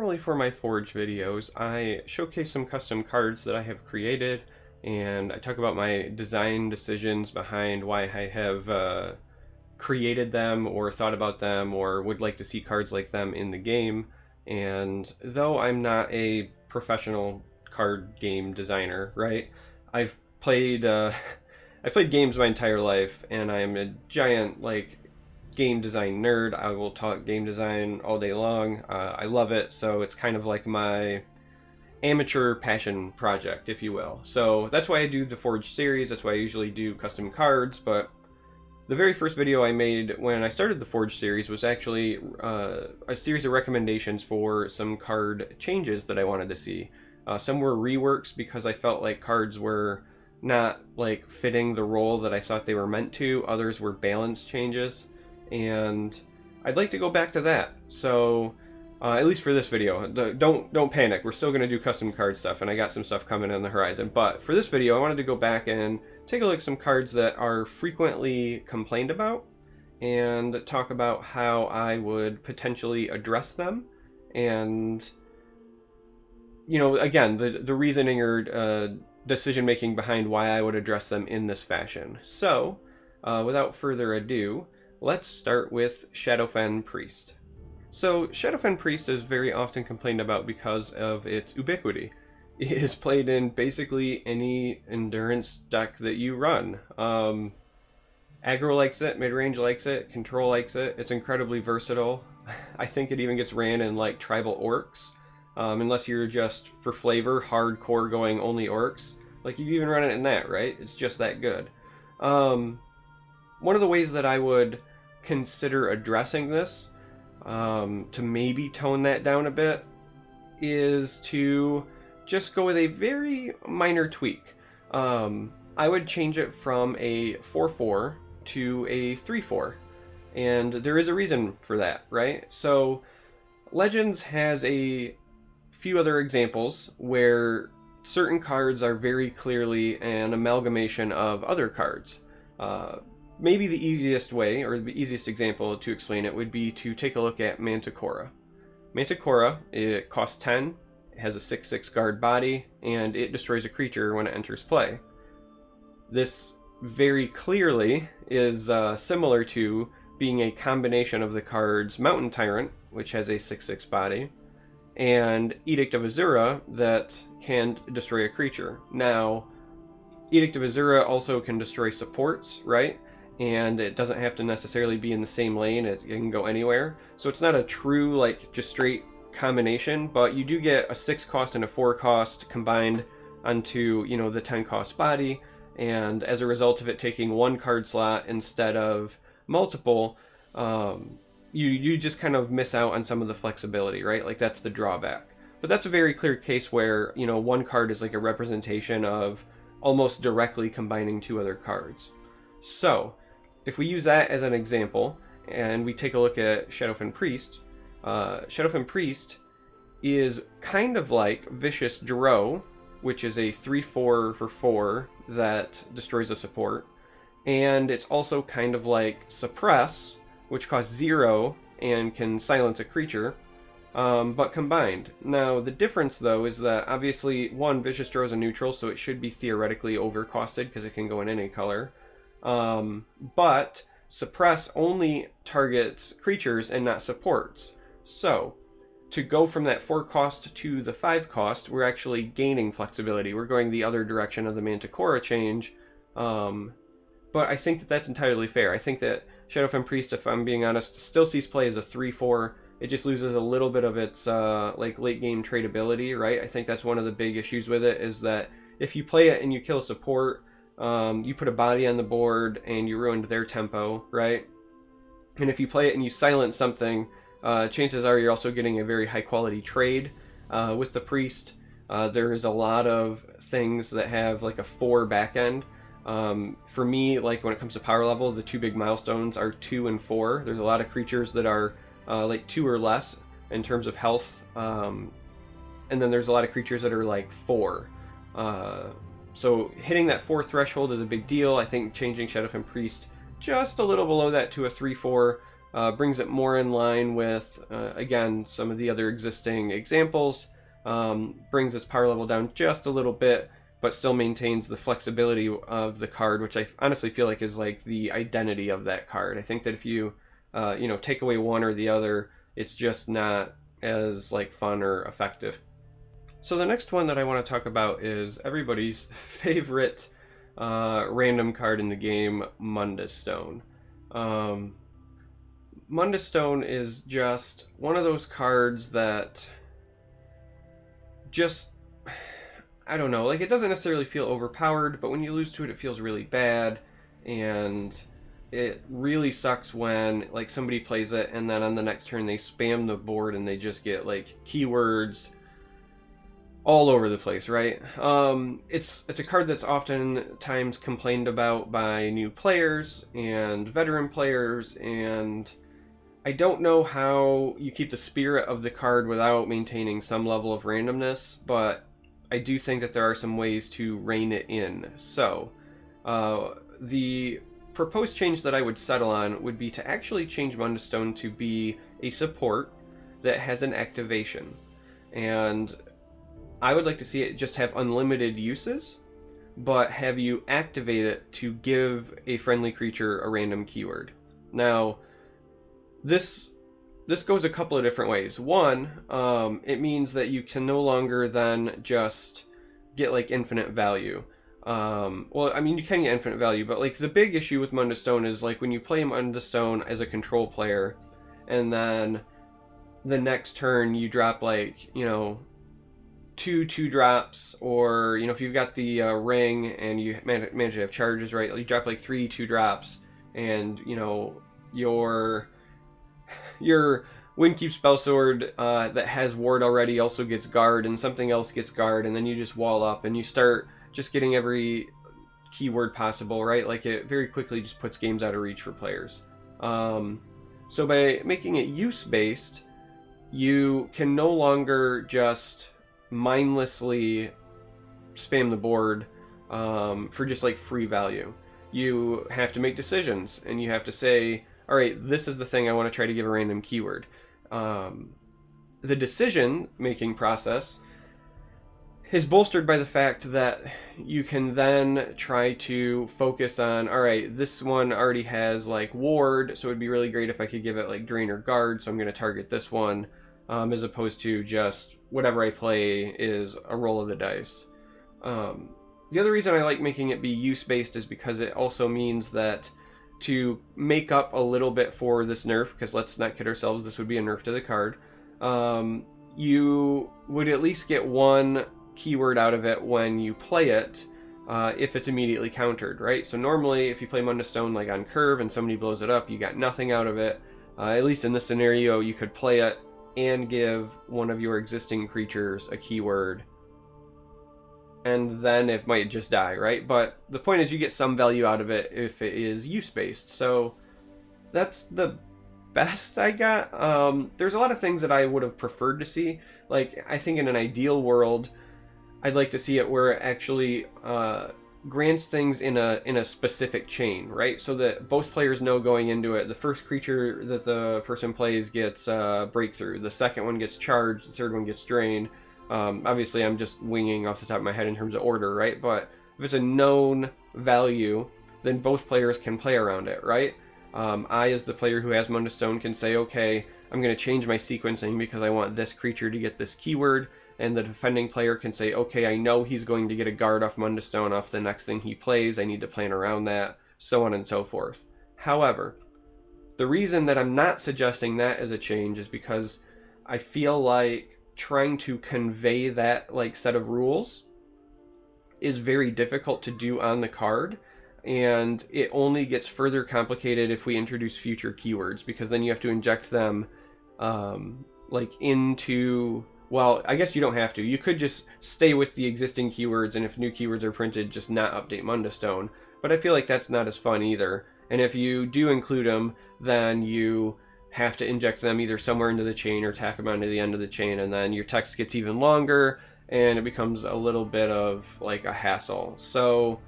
normally for my Forge videos, I showcase some custom cards that I have created, and I talk about my design decisions behind why I have created them or thought about them or would like to see cards like them in the game. And though I'm not a professional card game designer, right? I've played I've played games my entire life, and I'm a giant game design nerd. I will talk game design all day long. I love it, so it's kind of like my amateur passion project, if you will. So that's why I do the Forge series. That's why I usually do custom cards. But the very first video I made when I started the Forge series was actually a series of recommendations for some card changes that I wanted to see. Some were reworks because I felt like cards were not fitting the role that I thought they were meant to. Others were balance changes, and I'd like to go back to that. So at least for this video, don't panic. We're still going to do custom card stuff, and I got some stuff coming on the horizon. But for this video, I wanted to go back and take a look at some cards that are frequently complained about and talk about how I would potentially address them. And, you know, again, the reasoning or decision making behind why I would address them in this fashion. So without further ado, let's start with Shadowfen Priest. So Shadowfen Priest is very often complained about because of its ubiquity. It is played in basically any endurance deck that you run. Aggro likes it, mid-range likes it, control likes it. It's incredibly versatile. I think it even gets ran in tribal orcs. Unless you're just, for flavor, hardcore going only orcs. You can even run it in that, right? It's just that good. One of the ways that I would consider addressing this, to maybe tone that down a bit, is to just go with a very minor tweak. I would change it from a 4/4 to a 3/4. And there is a reason for that, right? So Legends has a few other examples where certain cards are very clearly an amalgamation of other cards. Maybe the easiest way, or the easiest example to explain it, would be to take a look at Manticora. Manticora, it costs 10, it has a 6/6 guard body, and it destroys a creature when it enters play. This very clearly is similar to being a combination of the cards Mountain Tyrant, which has a 6/6 body, and Edict of Azura that can destroy a creature. Now, Edict of Azura also can destroy supports, right? And it doesn't have to necessarily be in the same lane. It can go anywhere. So it's not a true, just straight combination, but you do get a 6 cost and a 4 cost combined onto, the 10 cost body. And as a result of it taking one card slot instead of multiple, you just kind of miss out on some of the flexibility, right? That's the drawback. But that's a very clear case where, one card is a representation of almost directly combining two other cards. So if we use that as an example, and we take a look at Shadowfen Priest, Shadowfen Priest is kind of like Vicious Drow, which is a 3/4 for 4 that destroys a support. And it's also kind of like Suppress, which costs 0 and can silence a creature, but combined. Now, the difference, though, is that obviously, one, Vicious Drow is a neutral, so it should be theoretically overcosted because it can go in any color. But Suppress only targets creatures and not supports. So, to go from that 4 cost to the 5 cost, we're actually gaining flexibility. We're going the other direction of the Manticora change. But I think that that's entirely fair. I think that Shadowfen Priest, if I'm being honest, still sees play as a 3/4. It just loses a little bit of its late game tradability, right? I think that's one of the big issues with it, is that if you play it and you kill support, you put a body on the board and you ruined their tempo, right? And if you play it and you silence something, chances are you're also getting a very high quality trade. With the Priest, there is a lot of things that have a 4 back end. For me, when it comes to power level, the two big milestones are 2 and 4. There's a lot of creatures that are 2 or less in terms of health, and then there's a lot of creatures that are 4. So hitting that 4 threshold is a big deal. I think changing Shadowfen Priest just a little below that to a 3/4 brings it more in line with, again, some of the other existing examples, brings its power level down just a little bit, but still maintains the flexibility of the card, which I honestly feel like is like the identity of that card. I think that if you, take away one or the other, it's just not as like fun or effective. So the next one that I want to talk about is everybody's favorite random card in the game, Mundus Stone. Mundus Stone is just one of those cards that just, I don't know, like it doesn't necessarily feel overpowered, but when you lose to it, it feels really bad, and it really sucks when like somebody plays it and then on the next turn they spam the board and they just get like keywords all over the place, right? It's a card that's oftentimes complained about by new players and veteran players, and I don't know how you keep the spirit of the card without maintaining some level of randomness, but I do think that there are some ways to rein it in. So, the proposed change that I would settle on would be to actually change Mundus Stone to be a support that has an activation. And I would like to see it just have unlimited uses, but have you activate it to give a friendly creature a random keyword. Now, this goes a couple of different ways. One, it means that you can no longer then just get like infinite value. Well, I mean, you can get infinite value, but like the big issue with Mundus Stone is like when you play Mundus Stone as a control player, and then the next turn you drop like, two 2-drops, or if you've got the ring and you manage to have charges, right, you drop like 3 2-drops, and your Windkeep Spellsword that has ward already also gets guard, and something else gets guard, and then you just wall up and you start just getting every keyword possible, right? Like it very quickly just puts games out of reach for players. So by making it use-based, you can no longer just mindlessly spam the board for just like free value. You have to make decisions, and you have to say, all right, this is the thing I want to try to give a random keyword. The decision-making process is bolstered by the fact that you can then try to focus on, all right, this one already has like ward, so it'd be really great if I could give it like drain or guard, so I'm going to target this one, as opposed to just whatever I play is a roll of the dice. The other reason I like making it be use-based is because it also means that to make up a little bit for this nerf, because let's not kid ourselves, this would be a nerf to the card, you would at least get one keyword out of it when you play it, if it's immediately countered, right? So normally if you play Mundus Stone like on curve and somebody blows it up, you got nothing out of it. At least in this scenario, you could play it and give one of your existing creatures a keyword, and then it might just die, right? But the point is you get some value out of it if it is use-based. So that's the best I got. There's a lot of things that I would have preferred to see. Like, I think in an ideal world, I'd like to see it where it actually grants things in a specific chain, right? So that both players know going into it, the first creature that the person plays gets breakthrough, the second one gets charged, the third one gets drained. Obviously, I'm just winging off the top of my head in terms of order, right? But if it's a known value, then both players can play around it, right? I, as the player who has Mundus Stone, can say, okay, I'm going to change my sequencing because I want this creature to get this keyword. And the defending player can say, okay, I know he's going to get a guard off Mundus Stone off the next thing he plays. I need to plan around that, so on and so forth. However, the reason that I'm not suggesting that as a change is because I feel like trying to convey that like set of rules is very difficult to do on the card, and it only gets further complicated if we introduce future keywords, because then you have to inject them like into... Well, I guess you don't have to. You could just stay with the existing keywords, and if new keywords are printed, just not update Mundus Stone. But I feel like that's not as fun either. And if you do include them, then you have to inject them either somewhere into the chain or tack them onto the end of the chain, and then your text gets even longer, and it becomes a little bit of like a hassle. So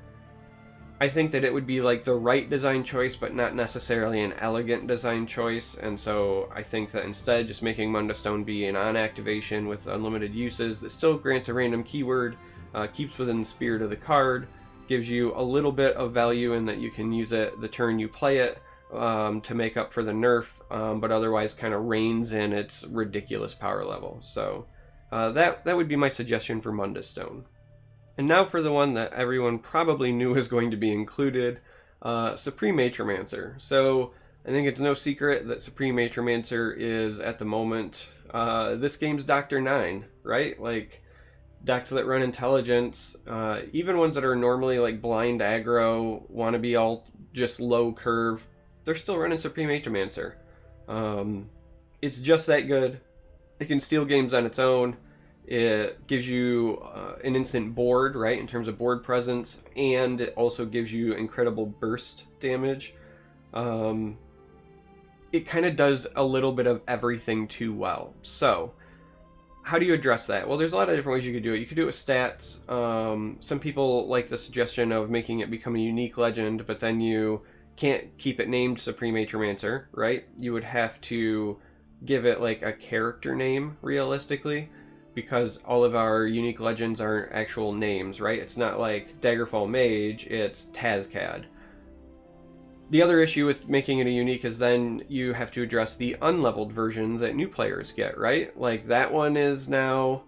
I think that it would be like the right design choice, but not necessarily an elegant design choice. And so I think that instead, just making Mundstone be an on activation with unlimited uses that still grants a random keyword, keeps within the spirit of the card, gives you a little bit of value in that you can use it the turn you play it to make up for the nerf, but otherwise kind of reins in its ridiculous power level. So that would be my suggestion for Mundstone. And now for the one that everyone probably knew was going to be included, Supreme Atromancer. So I think it's no secret that Supreme Atromancer is, at the moment, this game's Dr. 9, right? Like, decks that run intelligence, even ones that are normally like blind aggro, want to be all just low curve, they're still running Supreme Atromancer. It's just that good. It can steal games on its own. It gives you an instant board, right, in terms of board presence, and it also gives you incredible burst damage. It kind of does a little bit of everything too well. So, how do you address that? Well, there's a lot of different ways you could do it. You could do it with stats. Some people like the suggestion of making it become a unique legend, but then you can't keep it named Supreme Atromancer, right? You would have to give it like a character name, realistically, because all of our unique legends aren't actual names, right? It's not like Daggerfall Mage, it's Tazcad. The other issue with making it a unique is then you have to address the unleveled versions that new players get, right? Like that one is now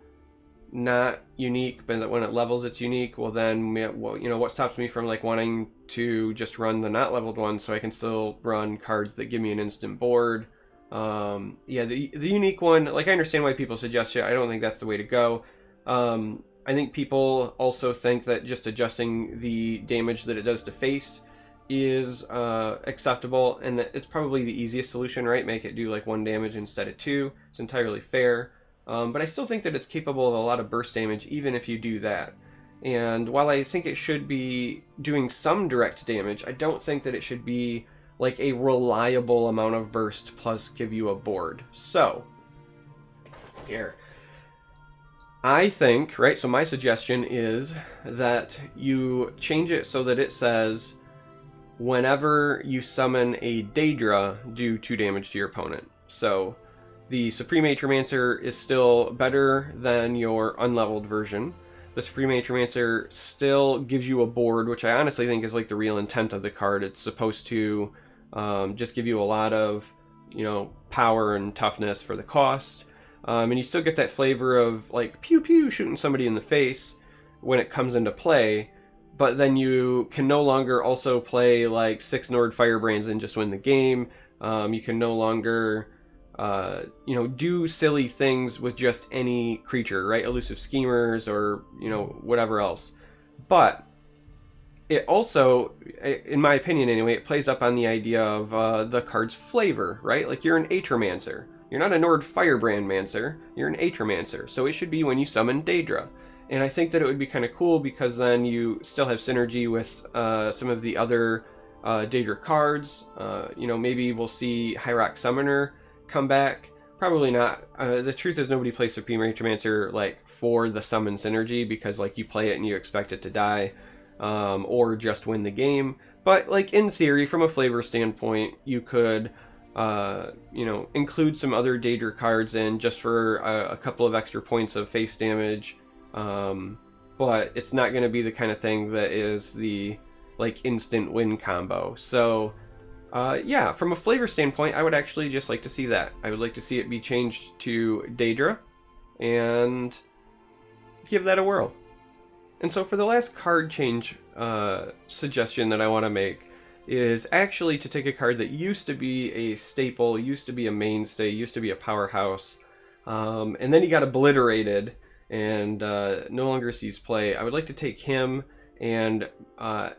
not unique, but when it levels it's unique. Well then, well, you know, what stops me from like wanting to just run the not leveled one so I can still run cards that give me an instant board? Yeah, the unique one, like I understand why people suggest it. I don't think that's the way to go. I think people also think that just adjusting the damage that it does to face is acceptable, and that it's probably the easiest solution, right? Make it do like 1 damage instead of 2. It's entirely fair. But I still think that it's capable of a lot of burst damage even if you do that. And while I think it should be doing some direct damage, I don't think that it should be like a reliable amount of burst plus give you a board. So, here. I think, right, so my suggestion is that you change it so that it says, whenever you summon a Daedra, do 2 damage to your opponent. So, the Supreme Atromancer is still better than your unleveled version. The Supreme Atromancer still gives you a board, which I honestly think is like the real intent of the card. It's supposed to just give you a lot of, you know, power and toughness for the cost. And you still get that flavor of like pew pew shooting somebody in the face when it comes into play, but then you can no longer also play like 6 Nord Firebrands and just win the game. You can no longer you know, do silly things with just any creature, right? Elusive Schemers or, you know, whatever else. But it also, in my opinion anyway, it plays up on the idea of the card's flavor, right? Like you're an Atromancer. You're not a Nord Firebrand Mancer, you're an Atromancer. So it should be when you summon Daedra. And I think that it would be kind of cool because then you still have synergy with some of the other Daedra cards. You know, maybe we'll see Hyrok Summoner come back. Probably not. The truth is nobody plays Supreme Atromancer like for the summon synergy because like you play it and you expect it to die or just win the game. But like in theory, from a flavor standpoint, you could you know, include some other Daedra cards in just for a couple of extra points of face damage. But it's not going to be the kind of thing that is the like instant win combo. So yeah, from a flavor standpoint, I would actually just like to see that. I would like to see it be changed to Daedra and give that a whirl. And so for the last card change suggestion that I want to make is actually to take a card that used to be a staple, used to be a mainstay, used to be a powerhouse, and then he got obliterated and no longer sees play. I would like to take him and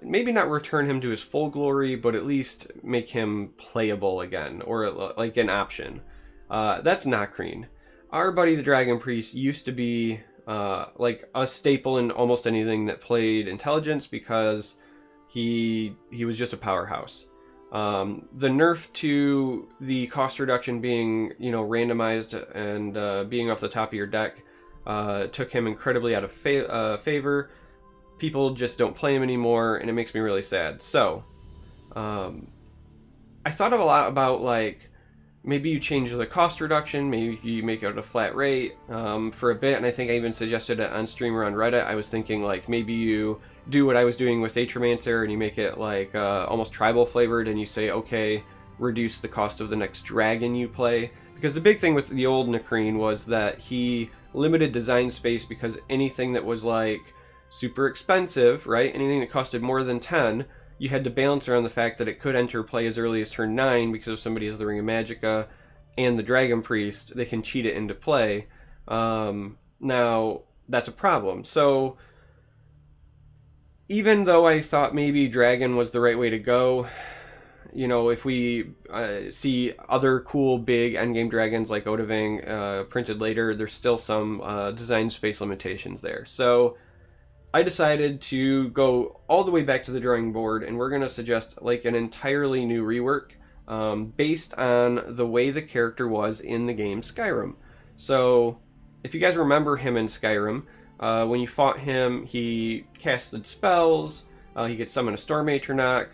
maybe not return him to his full glory, but at least make him playable again, or like an option. That's Nakreen. Our buddy the Dragon Priest used to be like a staple in almost anything that played intelligence because he was just a powerhouse. The nerf to the cost reduction being, you know, randomized and being off the top of your deck took him incredibly out of favor. people just don't play them anymore, and it makes me really sad. So I thought a lot about, like, maybe you change the cost reduction, maybe you make it a flat rate for a bit, and I think I even suggested it on stream or on Reddit. I was thinking, like, maybe you do what I was doing with Atromancer and you make it like almost tribal flavored, and you say, okay, reduce the cost of the next dragon you play. Because the big thing with the old Nakreen was that he limited design space, because anything that was like super expensive, right, anything that costed more than 10, you had to balance around the fact that it could enter play as early as turn 9, because if somebody has the Ring of Magicka and the Dragon Priest, they can cheat it into play. Now, that's a problem. So, even though I thought maybe Dragon was the right way to go, you know, if we see other cool big endgame dragons like Odahviing printed later, there's still some design space limitations there. So I decided to go all the way back to the drawing board, and we're going to suggest like an entirely new rework based on the way the character was in the game Skyrim. So if you guys remember him in Skyrim, when you fought him, he casted spells, he could summon a Storm Atronach.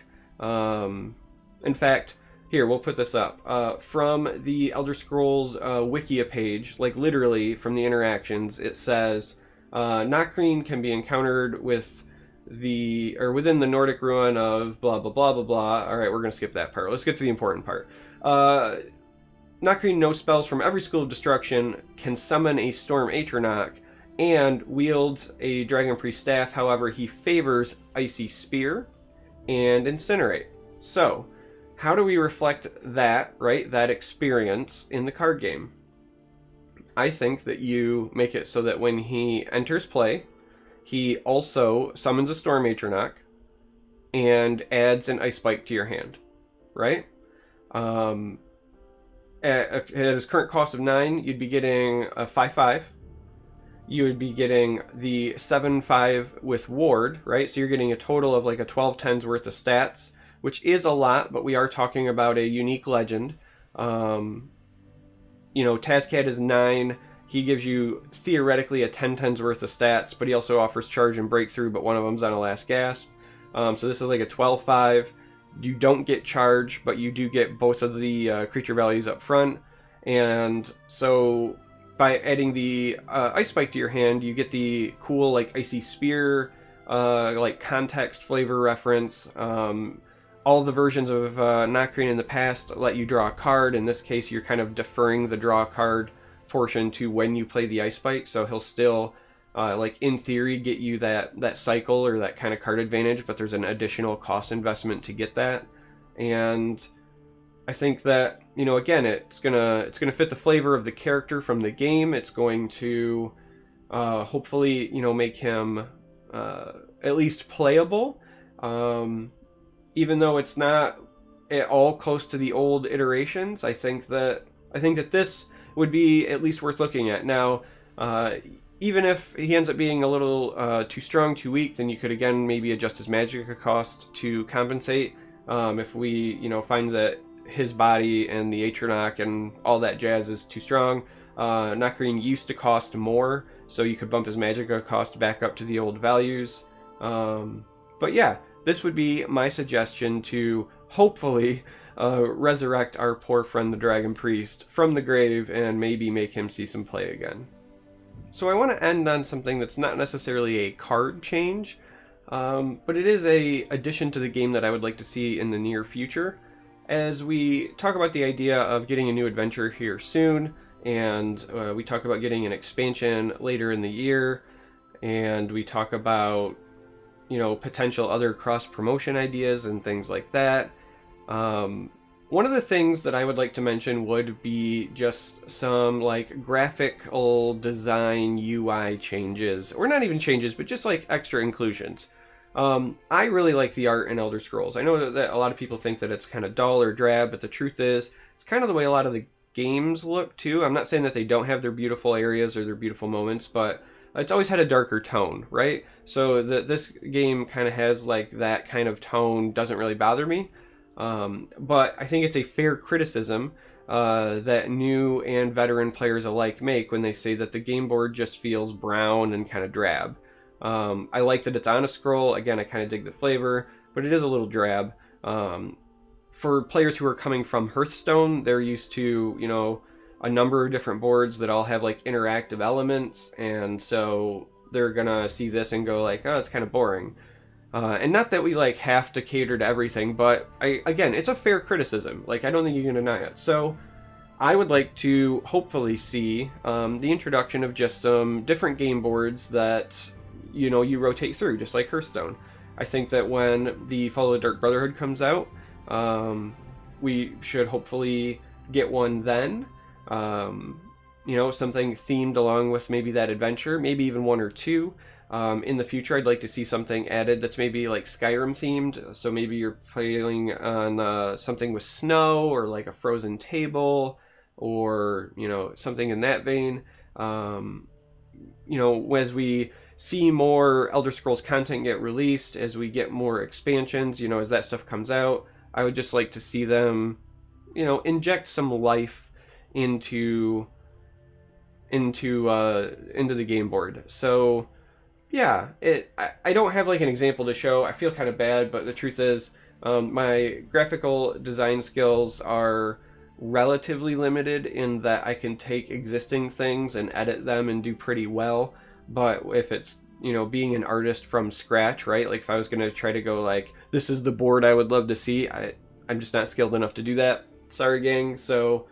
In fact, here, we'll put this up. From the Elder Scrolls Wikia page, like literally from the interactions, it says, Nakreen can be encountered with within the Nordic ruin of blah blah blah blah blah. Alright, we're gonna skip that part. Let's get to the important part. Nakreen knows spells from every school of destruction, can summon a Storm Atronach, and wields a Dragon Priest staff. However, he favors Icy Spear and Incinerate. So, how do we reflect that, right, that experience in the card game? I think that you make it so that when he enters play, he also summons a Storm Atronach and adds an Ice Spike to your hand, right? At his current cost of 9, you'd be getting a 5/5. You would be getting the 7/5 with Ward, right? So you're getting a total of like a 12/10's worth of stats, which is a lot, but we are talking about a unique legend. You know, Tazcat is 9. He gives you theoretically a 10/10's worth of stats, but he also offers Charge and Breakthrough, but one of them's on a Last Gasp. So this is like a 12/5. You don't get Charge, but you do get both of the creature values up front. And so by adding the Ice Spike to your hand, you get the cool like Icy Spear, like context flavor reference. All the versions of Nakreen in the past let you draw a card. In this case, you're kind of deferring the draw card portion to when you play the Ice Spike, so he'll still, like in theory, get you that cycle or that kind of card advantage, but there's an additional cost investment to get that. And I think that, you know, again, it's gonna fit the flavor of the character from the game. It's going to hopefully, you know, make him at least playable. Even though it's not at all close to the old iterations, I think that this would be at least worth looking at. Now, even if he ends up being a little too strong, too weak, then you could again maybe adjust his Magicka cost to compensate. If we, you know, find that his body and the Atronach and all that jazz is too strong. Nakreen used to cost more, so you could bump his Magicka cost back up to the old values. But yeah, this would be my suggestion to hopefully resurrect our poor friend the Dragon Priest from the grave and maybe make him see some play again. So I want to end on something that's not necessarily a card change, but it is a addition to the game that I would like to see in the near future. As we talk about the idea of getting a new adventure here soon, and we talk about getting an expansion later in the year, and we talk about, you know, potential other cross-promotion ideas and things like that. One of the things that I would like to mention would be just some like graphical design UI changes, or not even changes, but just like extra inclusions. I really like the art in Elder Scrolls. I know that a lot of people think that it's kind of dull or drab, but the truth is, it's kind of the way a lot of the games look too. I'm not saying that they don't have their beautiful areas or their beautiful moments, but it's always had a darker tone, right? So this game kind of has like that kind of tone, doesn't really bother me. But I think it's a fair criticism that new and veteran players alike make when they say that the game board just feels brown and kind of drab. I like that it's on a scroll. Again, I kind of dig the flavor, but it is a little drab. For players who are coming from Hearthstone, they're used to, you know, a number of different boards that all have like interactive elements, and so they're gonna see this and go like, oh, it's kind of boring. And not that we like have to cater to everything, but again, it's a fair criticism. Like, I don't think you can deny it. So I would like to hopefully see the introduction of just some different game boards that, you know, you rotate through, just like Hearthstone. I think that when the Follow the Dark Brotherhood comes out, we should hopefully get one then. You know, something themed along with maybe that adventure, maybe even one or two. In the future, I'd like to see something added that's maybe like Skyrim themed. So maybe you're playing on something with snow, or like a frozen table, or, you know, something in that vein. You know, as we see more Elder Scrolls content get released, as we get more expansions, you know, as that stuff comes out, I would just like to see them, you know, inject some life into the game board. So yeah, I don't have like an example to show. I feel kind of bad, but the truth is, my graphical design skills are relatively limited in that I can take existing things and edit them and do pretty well. But if it's, you know, being an artist from scratch, right? Like if I was going to try to go like, this is the board I would love to see, I'm just not skilled enough to do that. Sorry, gang. So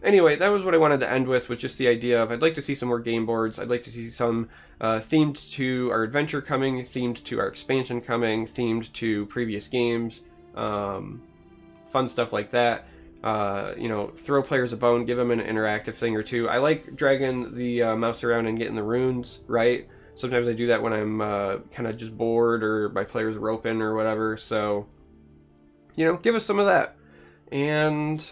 anyway, that was what I wanted to end with just the idea of I'd like to see some more game boards. I'd like to see some themed to our adventure coming, themed to our expansion coming, themed to previous games, fun stuff like that. You know, throw players a bone, give them an interactive thing or two. I like dragging the mouse around and getting the runes, right? Sometimes I do that when I'm kind of just bored or my players are open or whatever. So, you know, give us some of that. And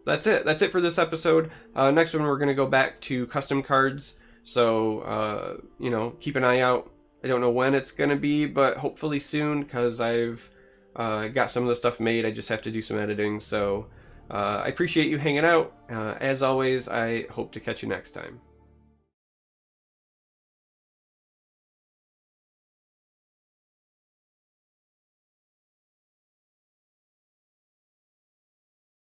that's it. That's it for this episode. Next one, we're going to go back to custom cards. So, you know, keep an eye out. I don't know when it's going to be, but hopefully soon, because I've got some of the stuff made. I just have to do some editing. So I appreciate you hanging out. As always, I hope to catch you next time.